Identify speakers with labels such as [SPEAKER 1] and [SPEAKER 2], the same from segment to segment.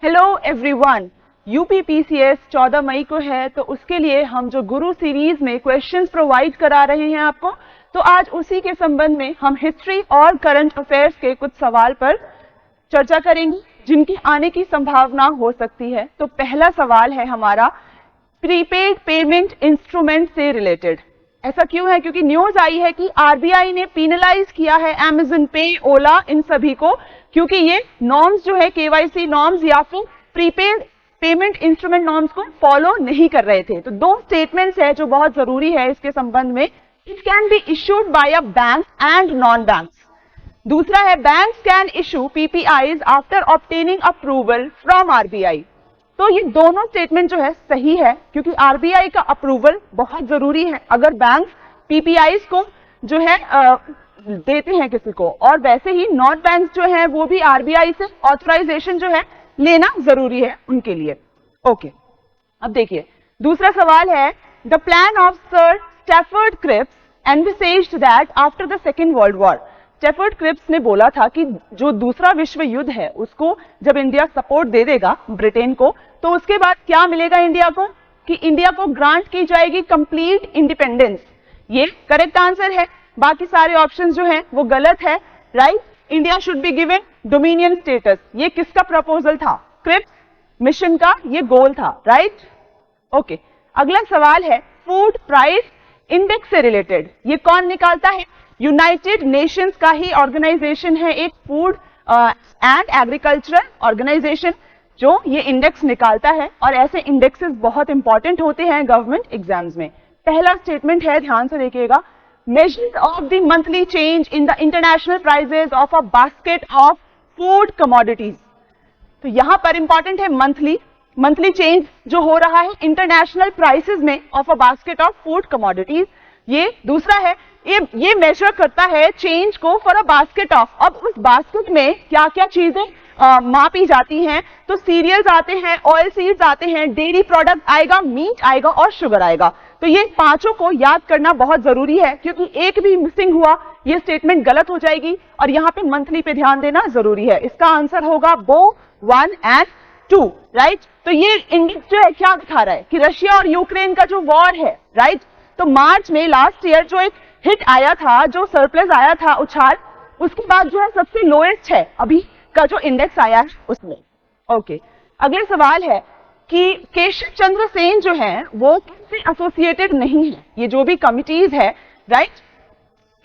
[SPEAKER 1] Hello everyone, UPPCS 14 मई को है, तो उसके लिए हम जो गुरु सीरीज में क्वेश्चंस प्रोवाइड करा रहे हैं आपको, तो आज उसी के संबंध में हम हिस्ट्री और करंट अफेयर्स के कुछ सवाल पर चर्चा करेंगे जिनकी आने की संभावना हो सकती है। तो पहला सवाल है हमारा प्रीपेड पेमेंट इंस्ट्रूमेंट से रिलेटेड। ऐसा क्यों है? क्योंकि न्यूज आई है कि आरबीआई ने पेनलाइज किया है अमेज़न पे, ओला, इन सभी को, क्योंकि ये नॉर्म्स जो है केवाईसी नॉर्म्स या फिर प्रीपेड पेमेंट इंस्ट्रूमेंट नॉर्म्स को फॉलो नहीं कर रहे थे। तो दो स्टेटमेंट्स है जो बहुत जरूरी है इसके संबंध में। It can be issued by a bank and non banks. दूसरा है banks can issue PPIs after obtaining approval from RBI. तो ये दोनों स्टेटमेंट जो है सही है, क्योंकि आरबीआई का अप्रूवल बहुत जरूरी है अगर बैंक पीपीआईज को जो है देते हैं किसी को, और वैसे ही नॉन बैंक जो है वो भी आरबीआई से ऑथराइजेशन जो है लेना जरूरी है उनके लिए। ओके, अब देखिए दूसरा सवाल है the plan of sir Stafford Cripps envisaged that after the second world war. Stafford Cripps ने बोला था कि जो दूसरा विश्व युद्ध है उसको जब इंडिया सपोर्ट दे देगा ब्रिटेन को, तो उसके बाद क्या मिलेगा इंडिया को? कि इंडिया को ग्रांट की जाएगी कंप्लीट इंडिपेंडेंस। ये करेक्ट आंसर है, बाकी सारे ऑप्शंस जो हैं वो गलत है। Right, India should be given dominion status. ये किसका प्रपोजल था? क्रिप्स मिशन का ये गोल था। Right, okay. अगला सवाल है फूड प्राइस इंडेक्स से रिलेटेड। ये कौन निकालता है? यूनाइटेड नेशंस का ही ऑर्गेनाइजेशन है, एक फूड एंड एग्रीकल्चरल ऑर्गेनाइजेशन जो ये इंडेक्स निकालता है, और ऐसे इंडेक्सेस बहुत इंपॉर्टेंट होते हैं गवर्नमेंट एग्जाम्स में। पहला स्टेटमेंट है, ध्यान से देखिएगा, measures of the monthly change in the international prices of a basket of food commodities। तो यहां पर इंपॉर्टेंट है मंथली चेंज जो हो रहा है इंटरनेशनल प्राइसेस में of a basket of food commodities. ये दूसरा है, ये मेजर करता है चेंज को फॉर अ बास्केट ऑफ। अब उस बास्केट में क्या क्या चीजें मापी जाती हैं? तो सीरियल्स आते हैं, ऑयल सीड्स आते हैं, डेयरी प्रोडक्ट आएगा, मीट आएगा और शुगर आएगा। तो ये पांचों को याद करना बहुत जरूरी है, क्योंकि एक भी मिसिंग हुआ ये स्टेटमेंट गलत हो जाएगी, और यहाँ पे मंथली पे ध्यान देना जरूरी है। इसका आंसर होगा बो 1 and 2। राइट, तो ये इंडेक्स जो है क्या दिखा रहा है कि रशिया और यूक्रेन का जो वॉर है, राइट, तो मार्च में लास्ट ईयर जो एक हिट आया था, जो सरप्लस आया था उछाल, उसके बाद जो है सबसे लोएस्ट है अभी का जो इंडेक्स आया है उसमें। ओके, अगला सवाल है कि केशव चंद्र सेन जो है वो किससे एसोसिएटेड नहीं है? ये जो भी कमिटीज है, right,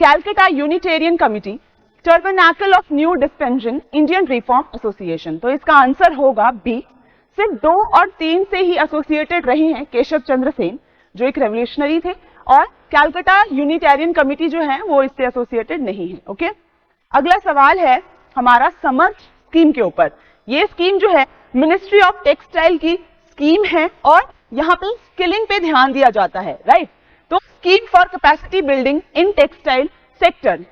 [SPEAKER 1] Calcutta Unitarian committee, tabernacle of new dispensation, Indian reform association. तो इसका आंसर होगा बी। सिर्फ 2 और 3 से ही एसोसिएटेड रहे हैं केशव चंद्र सेन जो एक रेवोल्यूशनरी थे, और कैलकाटा यूनिटेरियन कमिटी जो है वो इससे एसोसिएटेड नहीं है। ओके, अगला सवाल है हमारा समर्थ स्कीम के ऊपर। ये स्कीम जो है मिनिस्ट्री ऑफ टेक्सटाइल की स्कीम है, और यहाँ पे स्किलिंग पे ध्यान दिया जाता है। राइट, तो scheme for capacity building in textile sector.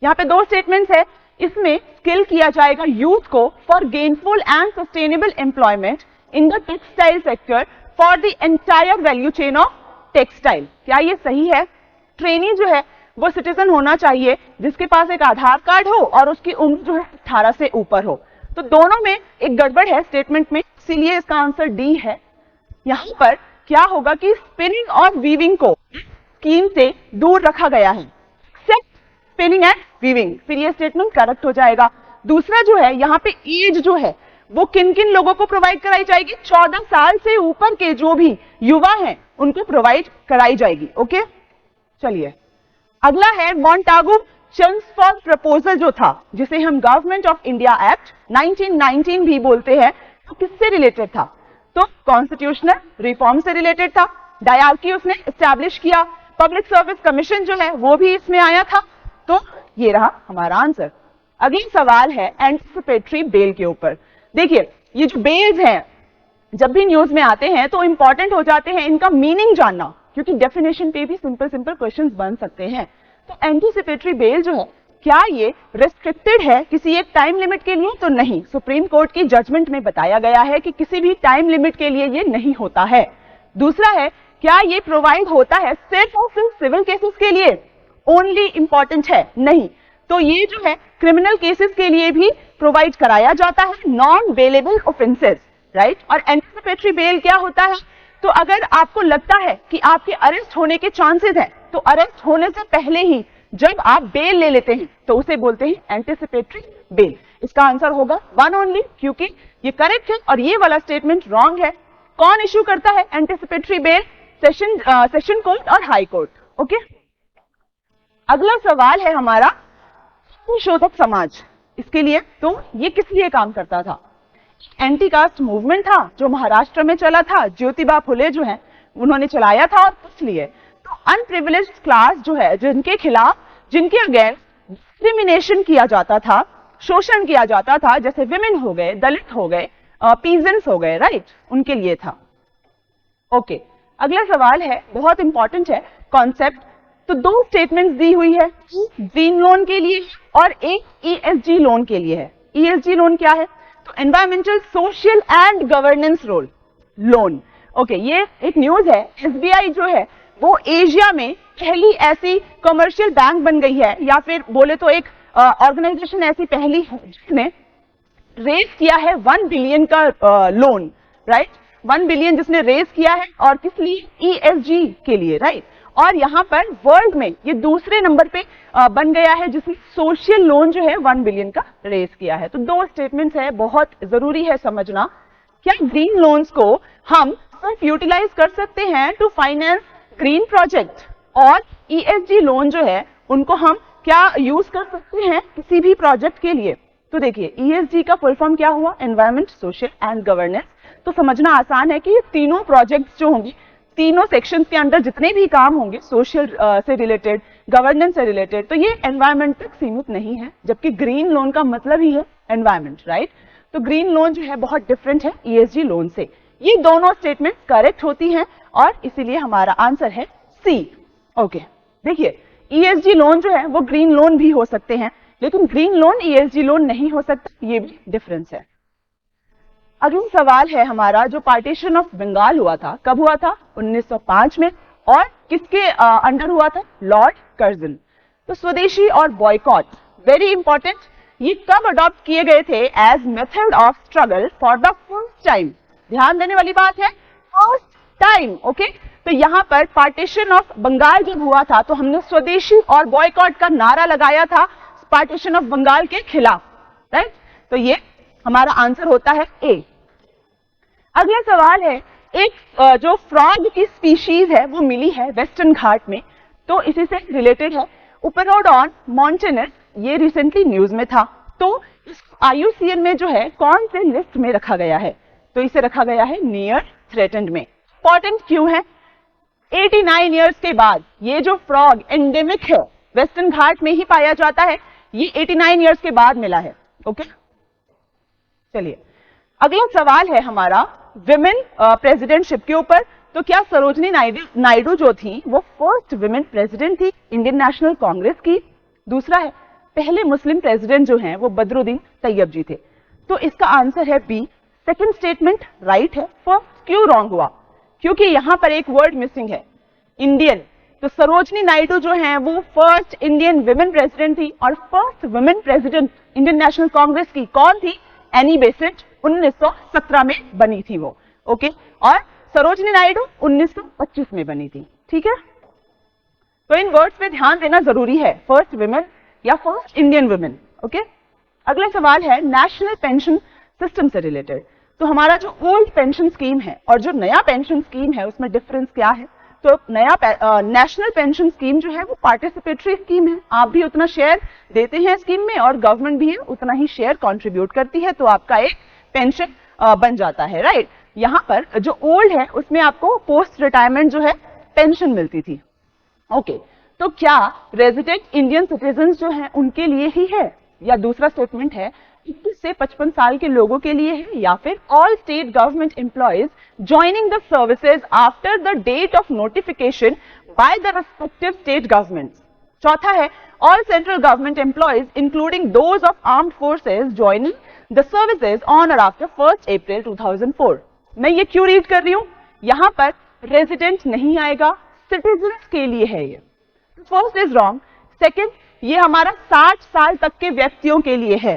[SPEAKER 1] यहाँ पे 2 स्टेटमेंट्स है, इसमें स्किल किया जाएगा यूथ को for gainful and sustainable employment in the textile sector for the entire value chain of textile. क्या ये सही है? ट्रेनी जो है वो सिटीजन होना चाहिए जिसके पास एक आधार कार्ड हो और उसकी उम्र जो है 18 से ऊपर हो। तो दोनों में एक गड़बड़ है स्टेटमेंट में, इसीलिए इसका आंसर डी है। यहां पर क्या होगा कि स्पिनिंग और वीविंग को स्कीम से दूर रखा गया है, एक्सेप्ट स्पिनिंग एंड वीविंग, फिर ये स्टेटमेंट करेक्ट हो जाएगा। दूसरा जो है यहाँ पे एज जो है वो किन किन लोगों को प्रोवाइड कराई जाएगी? 14 साल से ऊपर के जो भी युवा हैं उनको प्रोवाइड कराई जाएगी। ओके, चलिए अगला है मॉन्टागू चेम्सफोर्ड प्रपोजल जो था, जिसे हम गवर्नमेंट ऑफ इंडिया एक्ट 1919 भी बोलते हैं, तो किससे रिलेटेड था? तो कॉन्स्टिट्यूशनल रिफॉर्म से रिलेटेड था। डायरकी उसने एस्टैब्लिश किया, पब्लिक सर्विस कमीशन जो है वो भी इसमें आया था। तो ये रहा हमारा आंसर। अगला सवाल है एंटिसिपेटरी बेल के ऊपर। देखिए ये जो बेल्स हैं जब भी न्यूज में आते हैं तो इंपॉर्टेंट हो जाते हैं इनका मीनिंग जानना, क्योंकि डेफिनेशन पे भी सिंपल क्वेश्चंस बन सकते हैं। तो एंटिसिपेटरी बेल जो है क्या ये रेस्ट्रिक्टेड है किसी एक टाइम लिमिट के लिए? तो नहीं, सुप्रीम कोर्ट की जजमेंट में बताया गया है कि किसी भी टाइम लिमिट के लिए ये नहीं होता है। दूसरा है क्या ये प्रोवाइड होता है सिर्फ और सिर्फ सिविल केसेस के लिए? ओनली इंपॉर्टेंट है नहीं, तो ये जो है क्रिमिनल केसेस के लिए भी प्रोवाइड कराया जाता है, नॉन बेलेबल ऑफेंसेस, राइट। और एंटिसिपेटरी बेल क्या होता है, तो अगर आपको लगता है कि आपके अरेस्ट होने के चांसेस हैं, तो अरेस्ट होने से पहले ही जब आप बेल ले लेते हैं तो उसे बोलते हैं एंटिसिपेटरी बेल। इसका आंसर होगा वन ओनली, क्योंकि ये करेक्ट है और ये वाला स्टेटमेंट रॉन्ग है। कौन इश्यू करता है एंटिसिपेटरी बेल? सेशन कोर्ट और हाई कोर्ट। ओके, अगला सवाल है हमारा शोधक समाज। इसके लिए तो ये किस लिए काम करता था? एंटी कास्ट मूवमेंट था जो महाराष्ट्र में चला था, ज्योतिबा फुले जो है उन्होंने चलाया था। और किस लिए? तो अनप्रिविलेज्ड क्लास जो है, जिनके खिलाफ, जिनके अगेंस्ट डिस्क्रिमिनेशन किया जाता था, शोषण किया जाता था, जैसे विमेन हो गए, दलित हो गए, पीजेंट्स हो गए, राइट, उनके लिए था। ओके, अगला सवाल है, बहुत इंपॉर्टेंट है कॉन्सेप्ट। तो दो स्टेटमेंट्स दी हुई है, ग्रीन लोन के लिए और एक ESG लोन के लिए है। ESG लोन क्या है? तो environmental, social and governance role loan. Okay, ये एक न्यूज है। SBI जो है वो एशिया में पहली ऐसी कमर्शियल बैंक बन गई है, या फिर बोले तो एक ऑर्गेनाइजेशन ऐसी पहली है जिसने रेज किया है 1 बिलियन का लोन, राइट। 1 बिलियन जिसने रेज किया है, और किस लिए? ESG के लिए, राइट। और यहाँ पर वर्ल्ड में ये दूसरे नंबर पे बन गया है जिसने सोशल लोन जो है 1 बिलियन का रेज किया है। तो दो स्टेटमेंट्स है, बहुत जरूरी है समझना। क्या ग्रीन लोन्स को हम सिर्फ यूटिलाइज कर सकते हैं टू फाइनेंस ग्रीन प्रोजेक्ट, और ESG लोन जो है उनको हम क्या यूज कर सकते हैं किसी भी प्रोजेक्ट के लिए? तो देखिए, ESG का फुल फॉर्म क्या हुआ? Environment, social and governance. तो समझना आसान है कि ये तीनों प्रोजेक्ट्स जो होंगे, तीनों सेक्शंस के अंदर जितने भी काम होंगे, सोशल से रिलेटेड, गवर्नेंस से रिलेटेड, तो ये एनवायरमेंट तक सीमित नहीं है, जबकि ग्रीन लोन का मतलब ही है एनवायरमेंट, राइट। तो ग्रीन लोन जो है बहुत डिफरेंट है ESG लोन से। ये दोनों स्टेटमेंट करेक्ट होती हैं और इसीलिए हमारा आंसर है C। ओके, देखिए, ESG लोन जो है वो ग्रीन लोन भी हो सकते हैं, लेकिन ग्रीन लोन ESG लोन नहीं हो सकता, ये भी डिफरेंस है। अगला सवाल है हमारा, जो पार्टीशन ऑफ बंगाल हुआ था, कब हुआ था? 1905 में, और किसके अंडर हुआ था? Lord Curzon. तो स्वदेशी और बॉयकॉट, वेरी इंपॉर्टेंट, ये कब अडॉप्ट किए गए थे as method of struggle for the first time? ध्यान देने वाली बात है, फर्स्ट टाइम। ओके, तो यहाँ पर पार्टीशन ऑफ बंगाल जब हुआ था तो हमने स्वदेशी और बॉयकॉट का नारा लगाया था पार्टीशन ऑफ बंगाल के खिलाफ, राइट। तो ये हमारा आंसर होता है A। अगला सवाल है, एक जो फ्रॉग की स्पीशीज है वो मिली है वेस्टर्न घाट में, तो इसी से रिलेटेड है उपेरोडॉन मॉन्टेनस, ये रिसेंटली न्यूज में था। तो इस IUCN में जो है कौन से लिस्ट में रखा गया है? तो इसे रखा गया है नियर थ्रेटेंड में। इंपॉर्टेंट क्यों है? 89 इयर्स के बाद ये जो फ्रॉग एंडेमिक है, वेस्टर्न घाट में ही पाया जाता है, ये 89 इयर्स के बाद मिला है। ओके, चलिए अगला सवाल है हमारा विमेन प्रेसिडेंटशिप के ऊपर। तो क्या सरोजनी नायडू जो थी वो फर्स्ट विमेन प्रेसिडेंट थी इंडियन नेशनल कांग्रेस की? दूसरा है, पहले मुस्लिम प्रेसिडेंट जो हैं वो बदरुद्दीन तैयब जी थे। तो इसका आंसर है बी। सेकंड स्टेटमेंट राइट है। फर्स्ट क्यों रॉन्ग हुआ? क्योंकि यहां पर एक वर्ड मिसिंग है, इंडियन। तो सरोजनी नायडू जो हैं वो फर्स्ट इंडियन विमेन प्रेसिडेंट थी, और first women president Indian national Congress की कौन थी? एनी बेसेंट, 1917 में बनी थी वो। ओके, और सरोजनी नायडू 1925 में बनी थी। ठीक है, तो इन वर्ड्स पे ध्यान देना जरूरी है, फर्स्ट विमेन या फर्स्ट इंडियन वुमेन। ओके, अगला सवाल है नेशनल पेंशन सिस्टम से रिलेटेड। तो हमारा जो ओल्ड पेंशन स्कीम है और जो नया पेंशन स्कीम है उसमें डिफरेंस क्या है? तो नया नेशनल पेंशन स्कीम जो है वो पार्टिसिपेटरी स्कीम है, आप भी उतना शेयर देते हैं स्कीम में और गवर्नमेंट भी है उतना ही शेयर कंट्रीब्यूट करती है, तो आपका एक पेंशन बन जाता है, राइट। यहाँ पर जो ओल्ड है उसमें आपको पोस्ट रिटायरमेंट जो है पेंशन मिलती थी। ओके, तो क्या रेजिडेंट इंडियन सिटीजन जो हैं उनके लिए ही है, या दूसरा स्टेटमेंट है 21 से 55 साल के लोगों के लिए है, या फिर all state government employees joining the services after the date of notification by the respective state government. चौथा है all central government employees including those of armed forces joining the services on और आफ्टर 1 अप्रैल 2004। मैं ये क्यों read कर रही हूं? यहां पर रेजिडेंट नहीं आएगा, सिटीजन्स के लिए है ये। First is wrong. सेकेंड, ये हमारा 60 साल तक के व्यक्तियों के लिए है।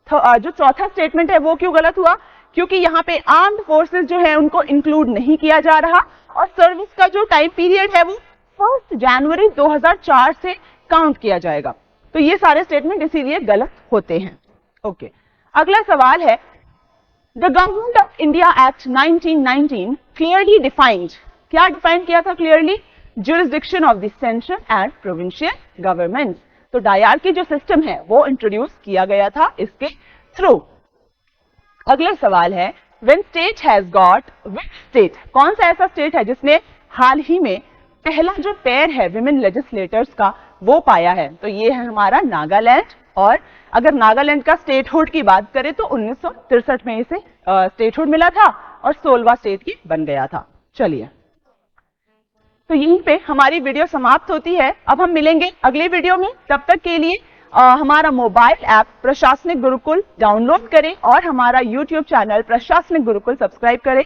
[SPEAKER 1] जो चौथा स्टेटमेंट है वो क्यों गलत हुआ? क्योंकि यहाँ पे आर्म्ड फोर्सेस जो है उनको इंक्लूड नहीं किया जा रहा और सर्विस का जो टाइम पीरियड है वो 1 जनवरी 2004 से काउंट किया जाएगा। तो ये सारे स्टेटमेंट इसीलिए गलत होते हैं। ओके, अगला सवाल है, the government of India act 1919 clearly defined, क्या डिफाइन किया था clearly? Jurisdiction of the central and provincial governments. तो डायरकी जो सिस्टम है वो इंट्रोड्यूस किया गया था इसके थ्रू। अगला सवाल है, when state has got, which state, कौन सा ऐसा स्टेट है जिसने हाल ही में पहला जो पेयर है विमेन लेजिस्लेटर्स का वो पाया है? तो ये है हमारा नागालैंड। और अगर नागालैंड का स्टेटहुड की बात करें तो 1963 में इसे स्टेटहुड मिला था और 16वां स्टेट की बन गया था। चलिए, तो यहीं पे हमारी वीडियो समाप्त होती है। अब हम मिलेंगे अगले वीडियो में। तब तक के लिए हमारा मोबाइल ऐप प्रशासनिक गुरुकुल डाउनलोड करें और हमारा YouTube चैनल प्रशासनिक गुरुकुल सब्सक्राइब करें।